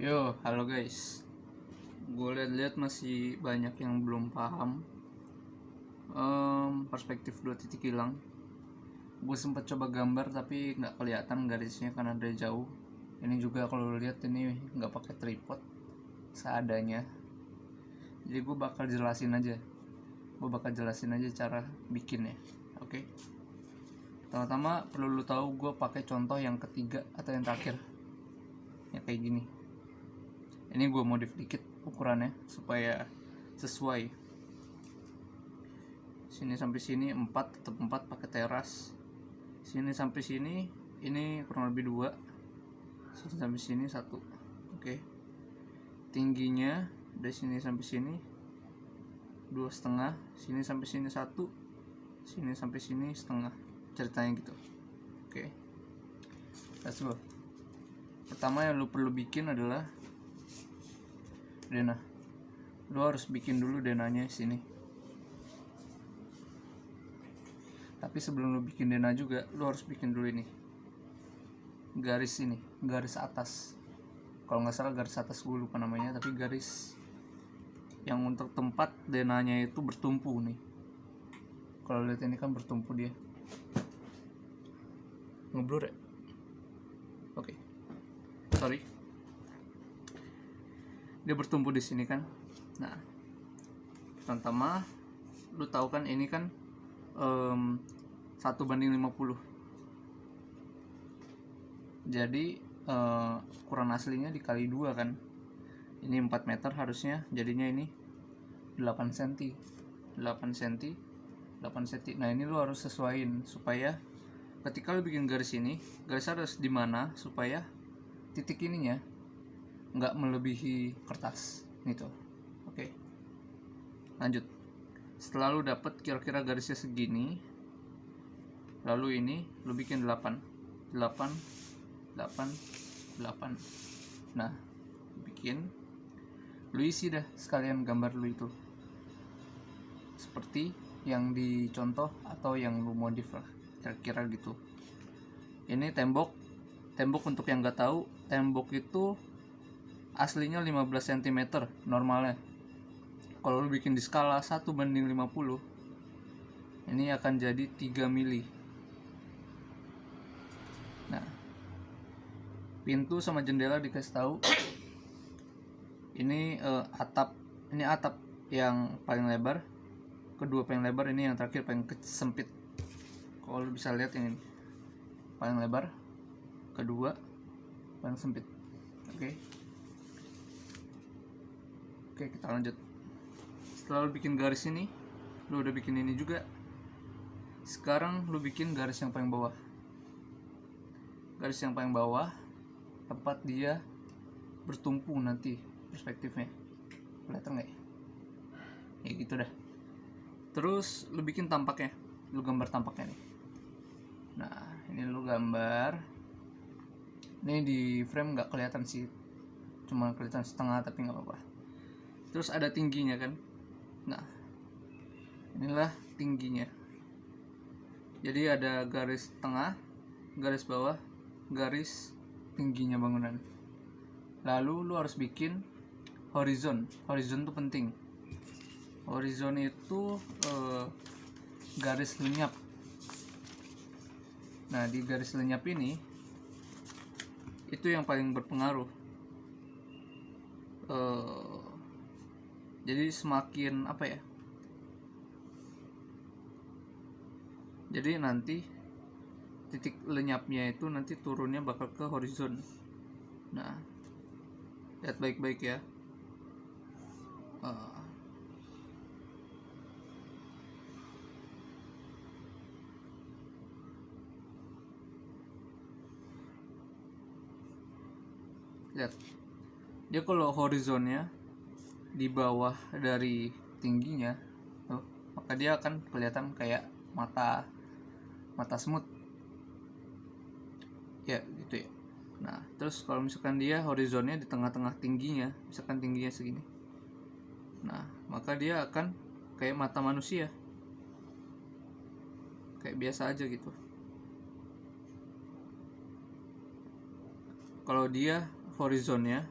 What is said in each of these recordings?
Yo, halo guys. Gue lihat-lihat masih banyak yang belum paham perspektif dua titik hilang. Gue sempat coba gambar tapi nggak kelihatan garisnya karena dari jauh. Ini juga kalau lihat ini nggak pakai tripod, seadanya. Jadi gue bakal jelasin aja. Cara bikinnya. Oke. Pertama-tama perlu lu tahu gue pakai contoh yang ketiga atau yang terakhir. Ya kayak gini. Ini gue modif dikit ukurannya supaya sesuai. Sini sampai sini 4, tetap 4 pakai teras. Sini sampai sini ini kurang lebih 2. Sini sampai sini 1. Oke. Tingginya dari sini sampai sini 2,5. Sini sampai sini 1. Sini sampai sini setengah. Ceritanya gitu. Oke. Let's go. Pertama yang lu perlu bikin adalah denah. Lu harus bikin dulu denahnya sini. Tapi sebelum lu bikin denah juga, lu harus bikin dulu ini. Garis ini, garis atas. Kalau nggak salah garis atas, gue lupa namanya, tapi garis yang untuk tempat denahnya itu bertumpu nih. Kalau lihat ini kan bertumpu dia. Ngeblur ya? Oke. Sorry. Dia bertumpu di sini kan. Nah, pertama lu tahu kan ini kan 1:50. Jadi ukuran aslinya dikali 2 kan. Ini 4 meter harusnya, jadinya ini 8 cm. 8 cm. Nah, ini lu harus sesuaiin supaya ketika lu bikin garis ini, garis harus di mana supaya titik ininya nggak melebihi kertas gitu. Oke. Lanjut. Setelah lu dapet kira-kira garisnya segini, lalu ini lu bikin 8. Nah, bikin, lu isi dah sekalian gambar lu itu seperti yang dicontoh atau yang lu modif lah, kira-kira gitu. Ini tembok untuk yang nggak tahu, tembok itu aslinya 15 cm normalnya. Kalau lu bikin di skala 1:50, ini akan jadi 3 mili. Nah, pintu sama jendela dikasih tahu. Ini atap yang paling lebar, kedua paling lebar, ini yang terakhir paling sempit. Kalau lu bisa lihat ini paling lebar, kedua paling sempit. Oke, kita lanjut. Setelah lu bikin garis ini, lu udah bikin ini juga. Sekarang lu bikin garis yang paling bawah. Garis yang paling bawah tempat dia bertumpu nanti perspektifnya. Kelihatan nggak ya? Ya gitu dah. Terus lu bikin tampaknya. Lu gambar tampaknya nih. Nah, ini lu gambar. Ini di frame nggak kelihatan sih. Cuma kelihatan setengah tapi nggak apa-apa. Terus ada tingginya kan. Nah, inilah tingginya. Jadi ada garis tengah, garis bawah, garis tingginya bangunan. Lalu lu harus bikin horizon. Horizon itu penting. Horizon itu garis lenyap. Nah, di garis lenyap ini itu yang paling berpengaruh. Jadi semakin apa ya? Jadi nanti titik lenyapnya itu nanti turunnya bakal ke horizon. Nah, lihat baik-baik ya. Lihat. Dia kalau horizonnya di bawah dari tingginya, maka dia akan kelihatan kayak mata semut. Ya, gitu ya. Nah, terus kalau misalkan dia horizonnya di tengah-tengah tingginya, misalkan tingginya segini. Nah, maka dia akan kayak mata manusia. Kayak biasa aja gitu. Kalau dia horizonnya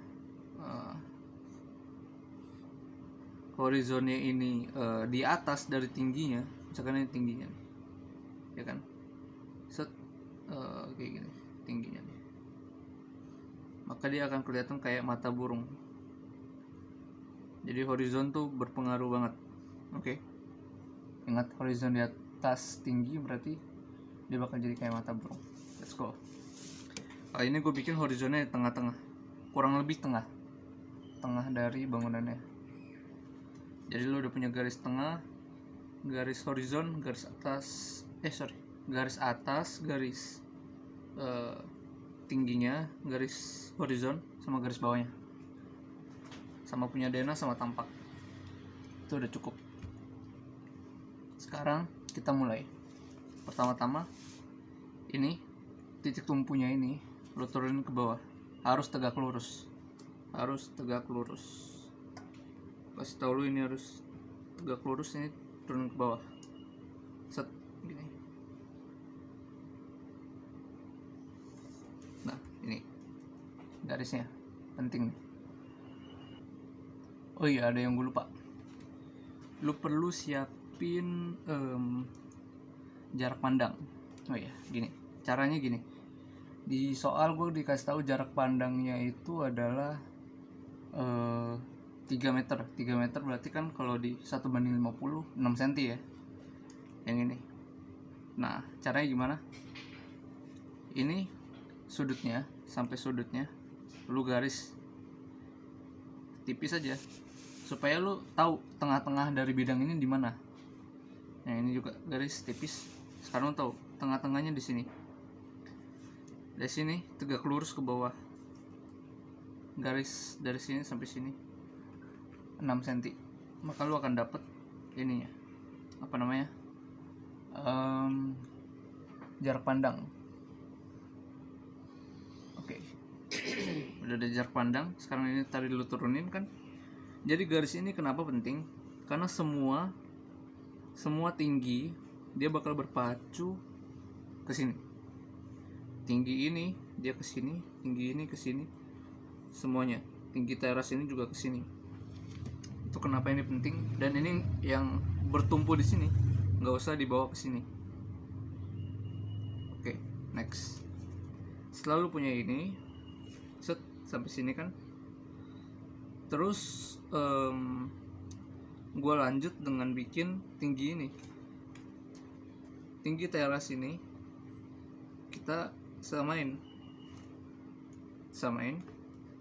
horizonnya ini di atas dari tingginya, misalkan ini tingginya nih, ya kan, set kayak gini tingginya nih, maka dia akan kelihatan kayak mata burung. Jadi horizon tuh berpengaruh banget. Oke. Ingat, horizon di atas tinggi berarti dia bakal jadi kayak mata burung. Let's go. Kali ini gue bikin horizonnya di tengah-tengah, kurang lebih tengah dari bangunannya. Jadi lo udah punya garis tengah, garis horizon, garis atas, garis atas, garis tingginya, garis horizon, sama garis bawahnya, sama punya denah sama tampak. Itu udah cukup. Sekarang kita mulai. Pertama-tama ini titik tumpunya ini lo turunin ke bawah, harus tegak lurus, kasih tau lu ini harus tegak lurus. Ini turun ke bawah, set gini. Nah ini garisnya penting nih. Oh iya, ada yang gue lupa. Lu perlu siapin jarak pandang. Oh iya, gini. Caranya gini. Di soal gue dikasih tahu jarak pandangnya itu adalah 3 meter. 3 meter berarti kan kalau di 1:50 6 cm ya. Yang ini. Nah, caranya gimana? Ini sudutnya, sampai sudutnya lu garis tipis aja, supaya lu tahu tengah-tengah dari bidang ini di mana. Nah, ini juga garis tipis. Sekarang lu tahu tengah-tengahnya di sini. Dari sini tegak lurus ke bawah. Garis dari sini sampai sini 6 cm. Maka lu akan dapet ininya. Apa namanya? Jarak pandang. Oke. Udah ada jarak pandang. Sekarang ini tadi lu turunin kan. Jadi garis ini kenapa penting? Karena semua tinggi dia bakal berpacu ke sini. Tinggi ini dia ke sini, tinggi ini ke sini. Semuanya. Tinggi teras ini juga ke sini. Itu kenapa ini penting, dan ini yang bertumpu di sini nggak usah dibawa ke sini. Oke, next. Setelah lu punya ini, set sampai sini kan. Terus gue lanjut dengan bikin tinggi ini, tinggi teras ini kita samain,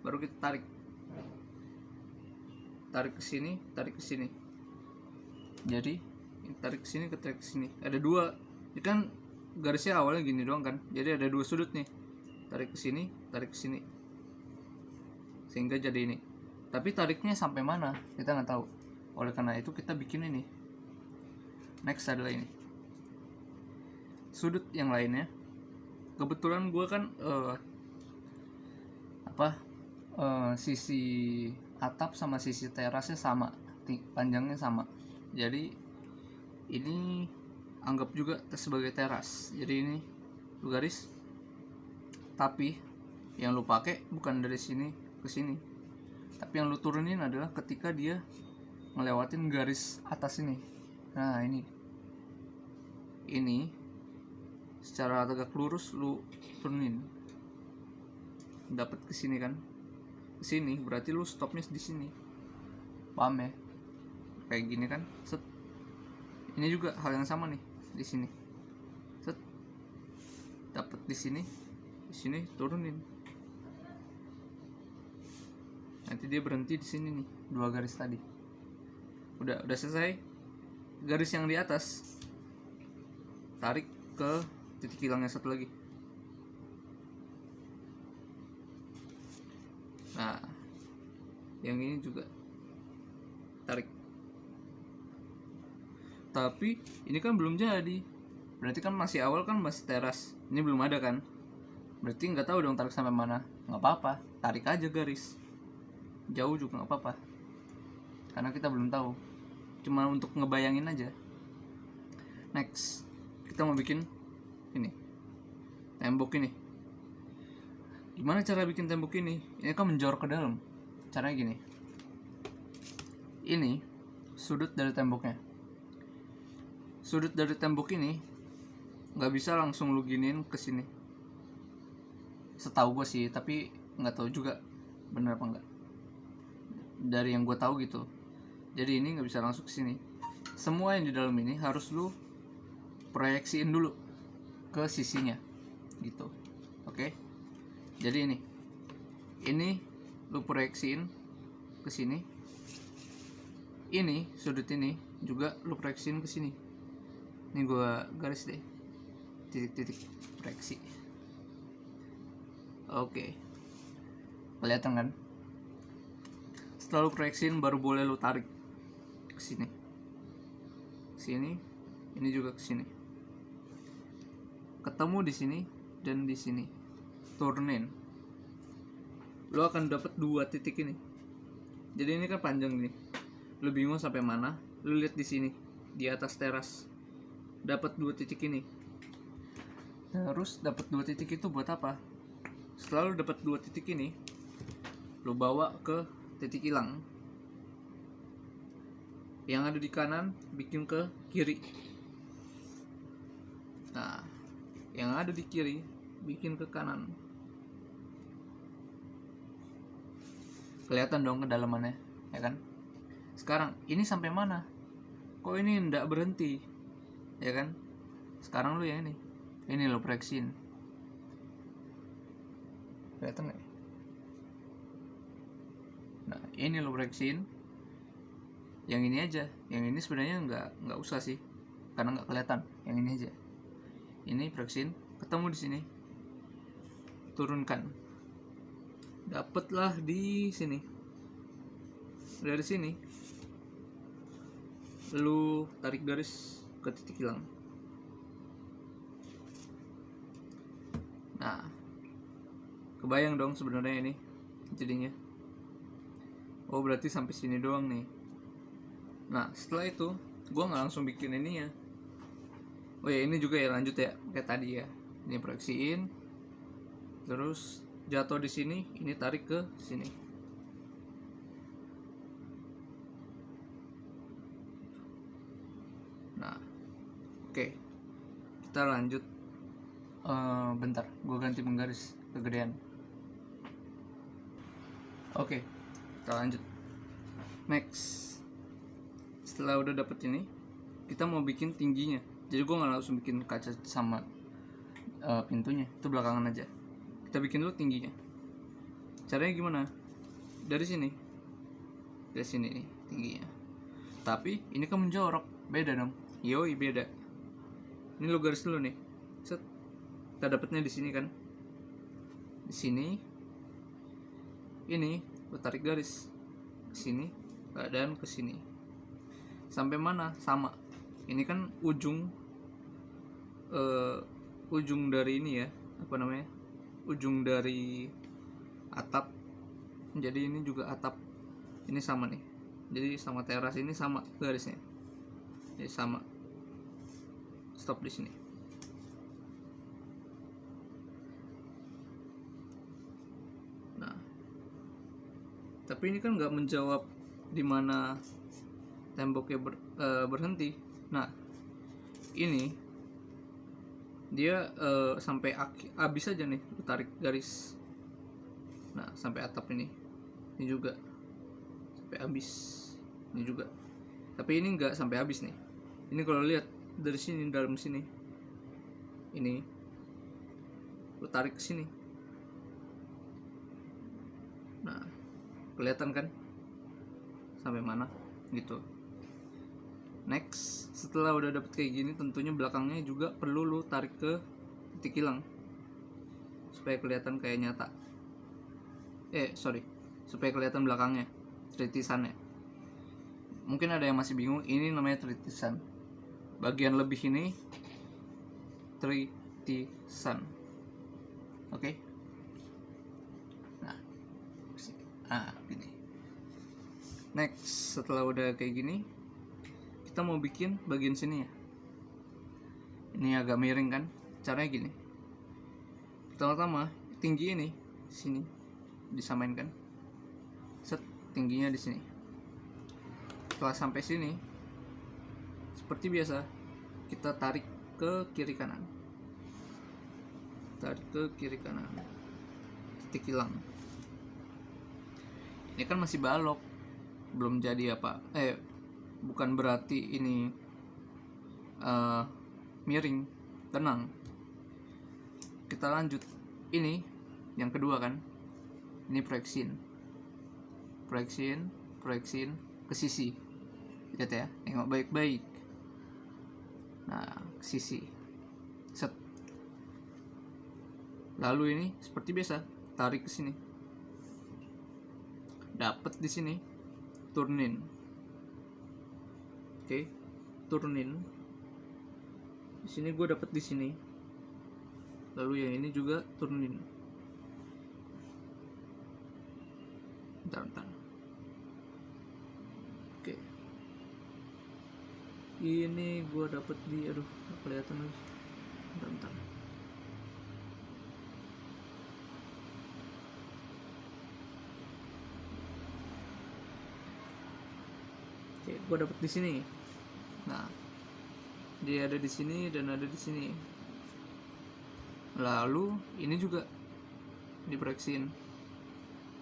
baru kita tarik ke sini, jadi tarik ke sini, tarik ke sini. Ada dua, ini kan garisnya awalnya gini doang kan, jadi ada dua sudut nih, tarik ke sini, sehingga jadi ini. Tapi tariknya sampai mana kita nggak tahu. Oleh karena itu kita bikin ini. Next adalah ini, sudut yang lainnya. Kebetulan gue kan sisi atap sama sisi terasnya sama, panjangnya sama. Jadi ini anggap juga sebagai teras. Jadi ini lu garis, tapi yang lu pakai bukan dari sini ke sini, tapi yang lu turunin adalah ketika dia ngelewatin garis atas ini. Nah ini secara tegak lurus lu turunin, dapat ke sini kan, ke sini berarti lu stopnya di sini, paham ya? Kayak gini kan, set. Ini juga hal yang sama nih, di sini, set, dapat di sini turunin. Nanti dia berhenti di sini nih, dua garis tadi. Udah selesai. Garis yang di atas tarik ke titik hilangnya satu lagi. Nah, yang ini juga tarik. Tapi ini kan belum jadi. Berarti kan masih awal kan, masih teras. Ini belum ada kan? Berarti nggak tahu dong tarik sampai mana. Nggak apa-apa, tarik aja garis. Jauh juga nggak apa-apa, karena kita belum tahu, cuma untuk ngebayangin aja. Next, kita mau bikin ini, tembok ini. Gimana cara bikin tembok ini? Ini kan menjorok ke dalam. Caranya gini, ini sudut dari temboknya. Sudut dari tembok ini nggak bisa langsung lu giniin ke sini. Setahu gue sih, tapi nggak tahu juga bener apa enggak. Dari yang gue tahu gitu. Jadi ini nggak bisa langsung ke sini. Semua yang di dalam ini harus lu proyeksiin dulu ke sisinya, gitu. Oke. Jadi ini lu proyeksiin ke sini. Ini sudut ini juga lu proyeksiin ke sini. Ini gua garis deh, titik-titik proyeksi. Oke, kelihatan kan? Setelah lu proyeksiin baru boleh lu tarik ke sini. Sini, ini juga ke sini. Ketemu di sini dan di sini. Turunin. Lu akan dapat 2 titik ini. Jadi ini kan panjang nih. Lu bingung sampai mana? Lu lihat di sini, di atas teras. Dapat 2 titik ini. Terus dapat 2 titik itu buat apa? Setelah lu dapat 2 titik ini, lu bawa ke titik hilang. Yang ada di kanan bikin ke kiri. Nah, yang ada di kiri bikin ke kanan. Kelihatan dong kedalamannya, ya kan? Sekarang ini sampai mana? Kok ini ndak berhenti? Ya kan? Sekarang lu yang ini lo proyeksiin. Kelihatan nggak? Nah, ini lo proyeksiin. Yang ini aja. Yang ini sebenarnya nggak usah sih, karena nggak kelihatan. Yang ini aja. Ini proyeksiin, ketemu di sini. Turunkan. Dapatlah di sini. Dari sini lu tarik garis ke titik hilang. Nah, kebayang dong sebenarnya ini jadinya. Oh, berarti sampai sini doang nih. Nah, setelah itu gua nggak langsung bikin ini ya. Oh ya, ini juga ya, lanjut ya kayak tadi ya. Ini proyeksiin, terus jatuh di sini, ini tarik ke sini. Nah, oke, kita lanjut. Bentar, gue ganti penggaris kegedean. Oke, kita lanjut. Next, setelah udah dapet ini, kita mau bikin tingginya. Jadi gue nggak langsung bikin kaca sama pintunya, itu belakangan aja. Kita bikin dulu tingginya. Caranya gimana? Dari sini, dari sini nih tingginya. Tapi ini kan menjorok, beda dong. Yoi, beda. Ini lo garis dulu nih. Set. Kita dapetnya di sini kan. Di sini. Ini lo tarik garis ke sini dan ke sini. Sampai mana? Sama. Ini kan ujung dari ini ya. Apa namanya? Ujung dari atap. Jadi ini juga atap. Ini sama nih. Jadi sama teras ini sama garisnya. Jadi sama. Stop di sini. Nah, tapi ini kan nggak menjawab di mana temboknya berhenti. Nah, ini dia sampai habis aja nih, tarik garis. Nah, sampai atap ini juga sampai habis. Ini juga. Tapi ini nggak sampai habis nih. Ini kalau lihat dari sini, dalam sini, ini lu tarik ke sini. Nah, kelihatan kan sampai mana gitu. Next, setelah udah dapet kayak gini, tentunya belakangnya juga perlu lu tarik ke titik hilang supaya kelihatan kayak nyata. Supaya kelihatan belakangnya, tritisannya. Mungkin ada yang masih bingung, ini namanya tritisan. Bagian lebih ini tritisan. Oke. Nah, gini. Next, setelah udah kayak gini, kita mau bikin bagian sini ya. Ini agak miring kan? Caranya gini. Pertama-tama tinggi ini sini disamain kan. Set, tingginya di sini. Setelah sampai sini, seperti biasa, kita tarik ke kiri kanan. Tarik ke kiri kanan. Titik hilang. Ini kan masih balok, belum jadi apa. Bukan berarti ini miring. Tenang. Kita lanjut. Ini yang kedua kan. Ini proyeksin ke sisi. Lihat ya, tengok baik-baik. Nah, ke sisi. Set. Lalu ini seperti biasa, tarik ke sini. Dapat di sini, turunin. Oke, turunin. Di sini gue dapat di sini. Lalu yang ini juga turunin. Bentar. Oke. Ini gue dapat di, aduh, nggak kelihatan lagi. Bentar. Oke, gue dapat di sini. Nah, dia ada di sini dan ada di sini. Lalu ini juga diproyeksin.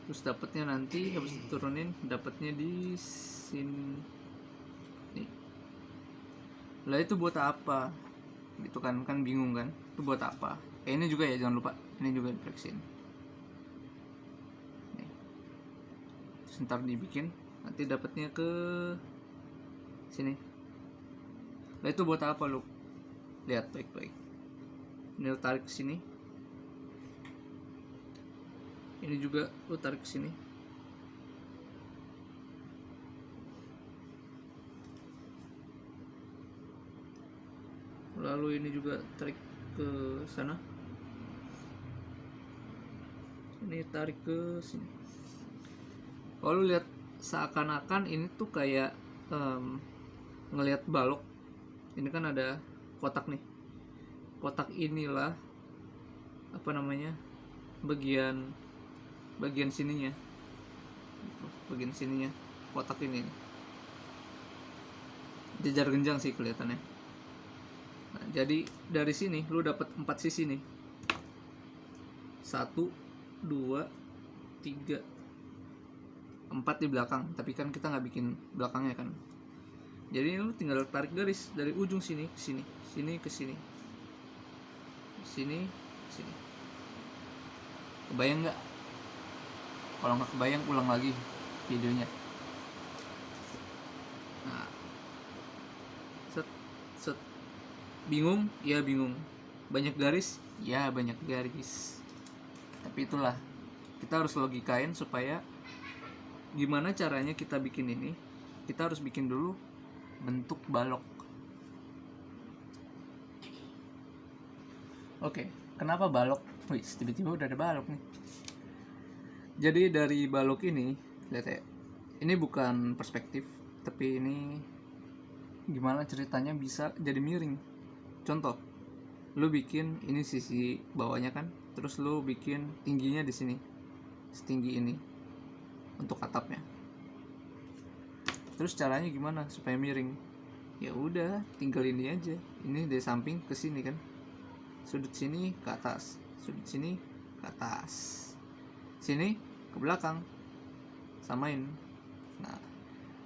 Terus dapatnya nanti habis diturunin, dapatnya di sini. Nih. Lah itu buat apa? Gitu kan bingung kan? Itu buat apa? Ini juga ya, jangan lupa. Ini juga diproyeksin. Nih. Terus ntar dibikin, nanti dapatnya ke sini. Lah itu buat apa lu? Lihat baik-baik. Ini lu tarik ke sini. Ini juga lu tarik ke sini. Lalu ini juga tarik ke sana. Ini tarik ke sini. Kalau lu lihat seakan-akan ini tuh kayak ngelihat balok. Ini kan ada kotak nih. Kotak inilah apa namanya? Bagian sininya. Bagian sininya kotak ini. Jejar genjang sih kelihatannya. Nah, jadi dari sini lu dapat 4 sisi nih. 1 2 3 4 di belakang, tapi kan kita nggak bikin belakangnya kan. Jadi lu tinggal tarik garis dari ujung sini ke sini, sini ke sini, sini ke sini. Kebayang nggak? Kalau nggak kebayang, ulang lagi videonya. Nah, set. Bingung? Ya bingung. Banyak garis? Ya banyak garis. Tapi itulah, kita harus logikain supaya gimana caranya kita bikin ini. Kita harus bikin dulu bentuk balok. Oke, kenapa balok? Wih, tiba-tiba udah ada balok nih. Jadi dari balok ini, lihat ya. Ini bukan perspektif, tapi ini gimana ceritanya bisa jadi miring. Contoh, lu bikin ini sisi bawahnya kan, terus lu bikin tingginya di sini, setinggi ini untuk atapnya. Terus caranya gimana supaya miring? Ya udah, tinggal ini aja. Ini dari samping ke sini kan. Sudut sini ke atas, sudut sini ke atas. Sini ke belakang. Samain. Nah,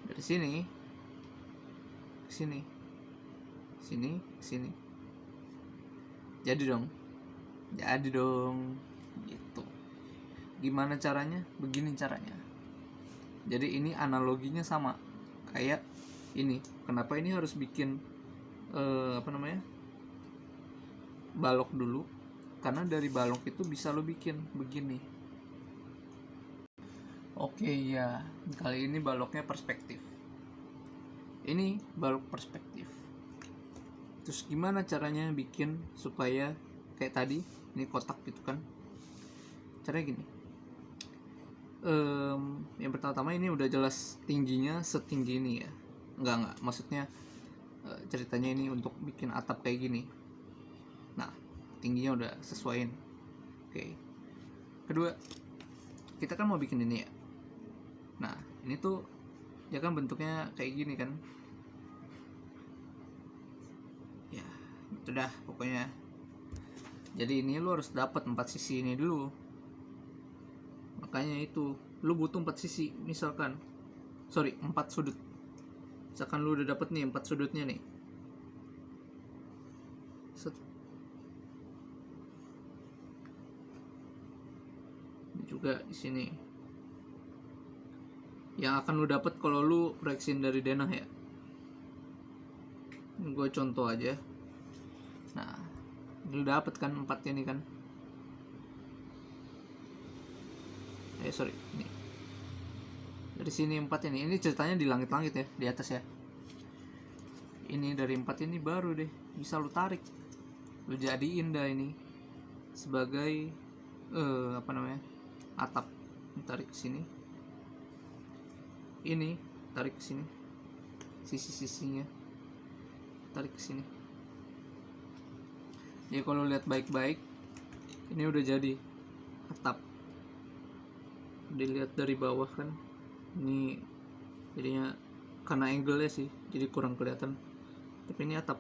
dari sini ke sini. Sini ke sini. Jadi dong. Gitu. Gimana caranya? Begini caranya. Jadi ini analoginya sama kayak ini. Kenapa ini harus bikin balok dulu? Karena dari balok itu bisa lo bikin begini. Oke ya, kali ini baloknya perspektif. Ini balok perspektif. Terus gimana caranya bikin supaya kayak tadi, ini kotak gitu kan? Caranya gini. Yang pertama ini udah jelas tingginya setinggi ini ya. Enggak, maksudnya ceritanya ini untuk bikin atap kayak gini. Nah, tingginya udah sesuaiin. Oke. Kedua, kita kan mau bikin ini ya. Nah, ini tuh ya kan bentuknya kayak gini kan ya, itu dah pokoknya. Jadi ini lu harus dapat 4 sisi ini dulu, makanya itu lu butuh 4 sisi. Misalkan 4 sudut, misalkan lu udah dapet nih 4 sudutnya nih. Set. Ini juga di sini yang akan lu dapet kalau lu proyeksiin dari denah ya. Ini gue contoh aja. Nah, lu dapet kan 4 ini kan. Ini dari sini 4 ini ceritanya di langit-langit ya, di atas ya. Ini dari 4 ini baru deh bisa lu tarik, lu jadiin dah ini sebagai atap. Tarik ke sini, ini tarik ke sini, sisi-sisinya tarik ke sini. Ya kalau lihat baik-baik ini udah jadi atap. Dilihat dari bawah kan, ini jadinya karena angle-nya sih jadi kurang kelihatan, tapi ini atap.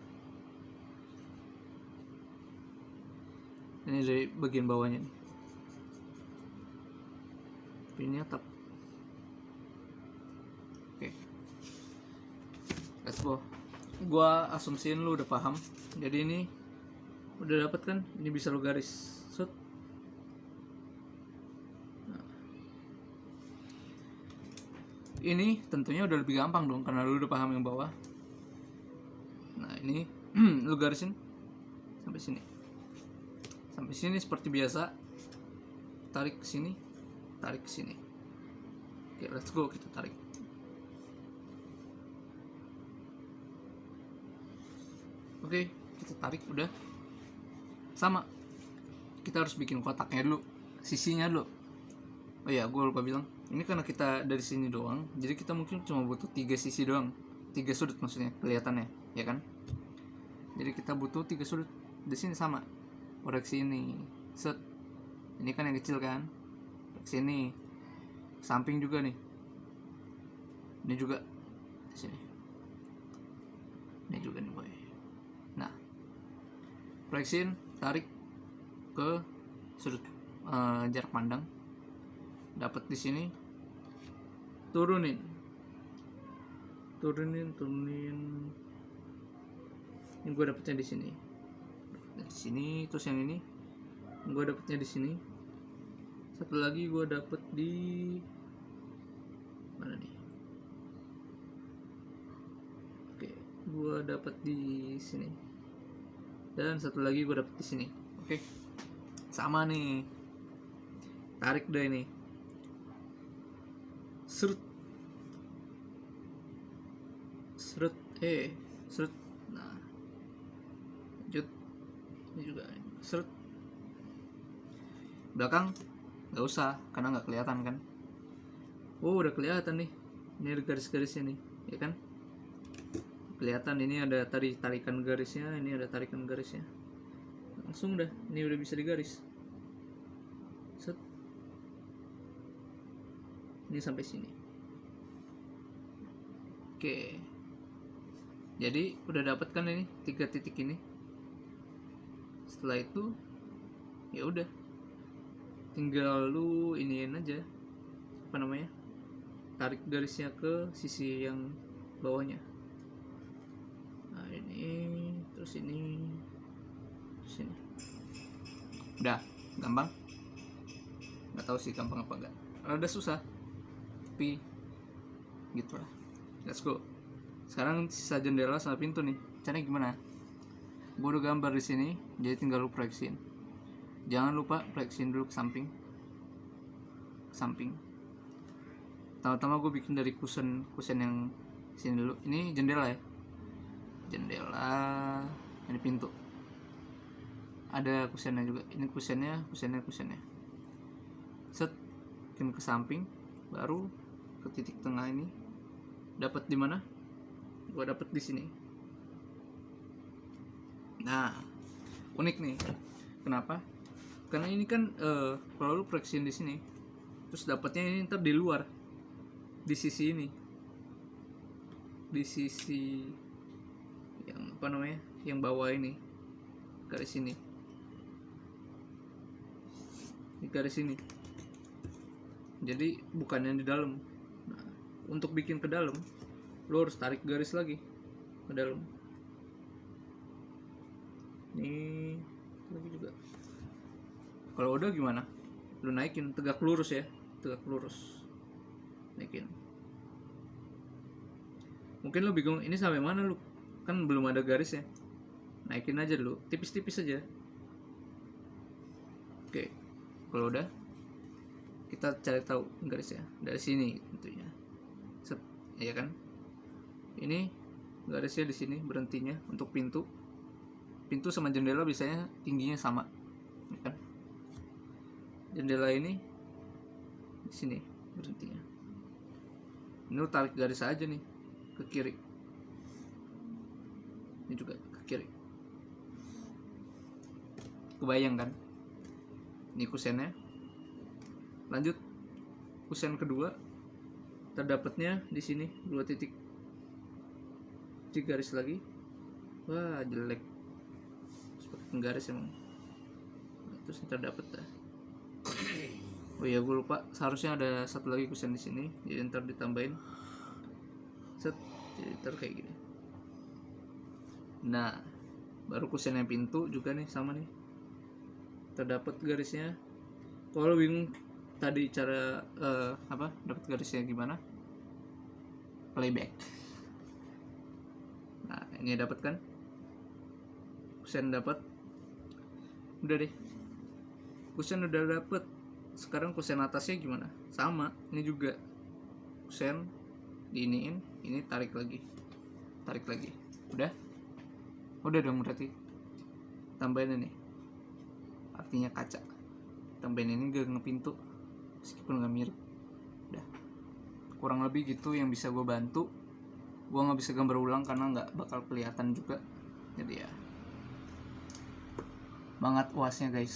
Ini dari bagian bawahnya nih, tapi ini atap. Oke, let's go. Gua asumsiin lu udah paham. Jadi ini udah dapet kan, ini bisa lu garis set. Ini tentunya udah lebih gampang dong karena lu udah paham yang bawah. Nah ini lu garisin sampai sini. Sampai sini seperti biasa. Tarik ke sini, tarik ke sini. Oke, let's go, kita tarik. Oke, kita tarik udah. Sama. Kita harus bikin kotaknya dulu, sisinya dulu. Oh iya, gue lupa bilang. Ini karena kita dari sini doang, jadi kita mungkin cuma butuh 3 sisi doang, 3 sudut maksudnya kelihatannya, ya kan? Jadi kita butuh 3 sudut. Di sini sama, koreksi ini, set. Ini kan yang kecil kan, koreksi ini, samping juga nih. Ini juga di sini. Ini juga nih boy. Nah, proyeksiin, tarik ke sudut jarak pandang. Dapat di sini, turunin. Ini gue dapetnya di sini. Dari sini, terus yang ini gue dapetnya di sini. Satu lagi gue dapet di mana nih? Oke, gue dapet di sini. Dan satu lagi gue dapet di sini. Oke, sama nih. Tarik deh ini. Serut. Nah, lanjut. Ini juga serut. Belakang nggak usah karena nggak kelihatan kan. Oh, udah kelihatan nih. Ini ada garis-garisnya nih, ya kan? Kelihatan ini ada tarikan garisnya, ini ada tarikan garisnya. Langsung dah, ini udah bisa digaris. Set. Ini sampai sini. Oke. Jadi udah dapat kan ini 3 titik ini. Setelah itu ya udah. Tinggal lu iniin aja. Apa namanya? Tarik garisnya ke sisi yang bawahnya. Nah, ini terus ini sini. Udah, gampang. Nggak tahu sih gampang apa enggak. Rada susah. Tapi gitulah. Let's go. Sekarang sisa jendela sama pintu nih. Caranya gimana? Gue udah gambar di sini, jadi tinggal lu proyeksiin. Jangan lupa proyeksiin dulu ke samping. Pertama-tama gue bikin dari kusen yang sini dulu. Ini jendela ya. Jendela, ini pintu. Ada kusennya juga. Ini kusennya. Set, bikin ke samping, baru ke titik tengah ini. Dapat di mana? Gua dapat di sini. Nah, unik nih. Kenapa? Karena ini kan kalau lu proyeksiin di sini, terus dapatnya ini ntar di luar, di sisi ini. di sisi yang apa namanya, yang bawah ini, garis ini, di garis ini. Jadi bukan yang di dalam. Nah, untuk bikin ke dalam, lo harus tarik garis lagi ke dalam. Ini lagi juga. Kalau udah gimana? Lu naikin tegak lurus ya, tegak lurus. Naikin. Mungkin lu bingung ini sampai mana, lu kan belum ada garis ya. Naikin aja dulu, tipis-tipis aja. Oke. Kalau udah, kita cari tahu garisnya dari sini tentunya. Set, ya kan? Ini garisnya di sini berhentinya untuk pintu. Pintu sama jendela biasanya tingginya sama, ya kan? Jendela ini di sini berhentinya. Ini lu tarik garis aja nih ke kiri. Ini juga ke kiri. Kebayang kan? Ini kusennya. Lanjut, kusen kedua terdapatnya di sini 2 titik. Di garis lagi. Wah, jelek. Seperti penggaris emang. Terus terdapat dah. Oh iya, gue lupa. Seharusnya ada satu lagi kusen di sini. Jadi ntar ditambahin. Set, jadi ntar kayak gini. Nah, baru kusen yang pintu juga nih sama nih. Terdapat garisnya. Kalau bingung tadi cara dapat garisnya gimana, playback. Nah, ini dapat kan, kusen dapat. Udah deh, kusen udah dapet. Sekarang kusen atasnya gimana? Sama, ini juga kusen diiniin, ini tarik lagi. Udah dong berarti. Tambahin ini, artinya kaca. Tambahin ini gak ngepintu, meskipun gak mirip. Udah, kurang lebih gitu yang bisa gue bantu. Gue nggak bisa gambar ulang karena nggak bakal kelihatan juga. Jadi ya, banget uasnya guys.